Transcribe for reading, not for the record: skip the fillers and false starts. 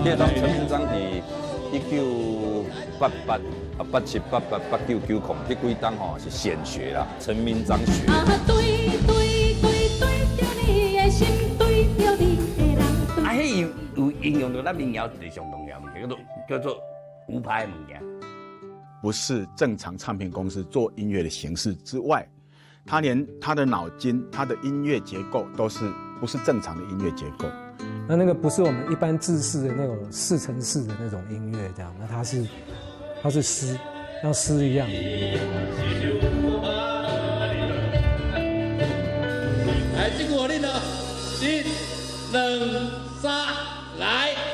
这张成名章是1988、87、88、89、90，这几档吼是显学啦，成名章学。迄有应用到咱民谣最上重要物件，叫做无拍物件。不是正常唱片公司做音乐的形式之外，他连他的脑筋、他的音乐结构都是不是正常的音乐结构。那个不是我们一般制式的那种4×4的那种音乐，这样，那它是诗，像诗一样。来，这个我练了，1、2、3，来。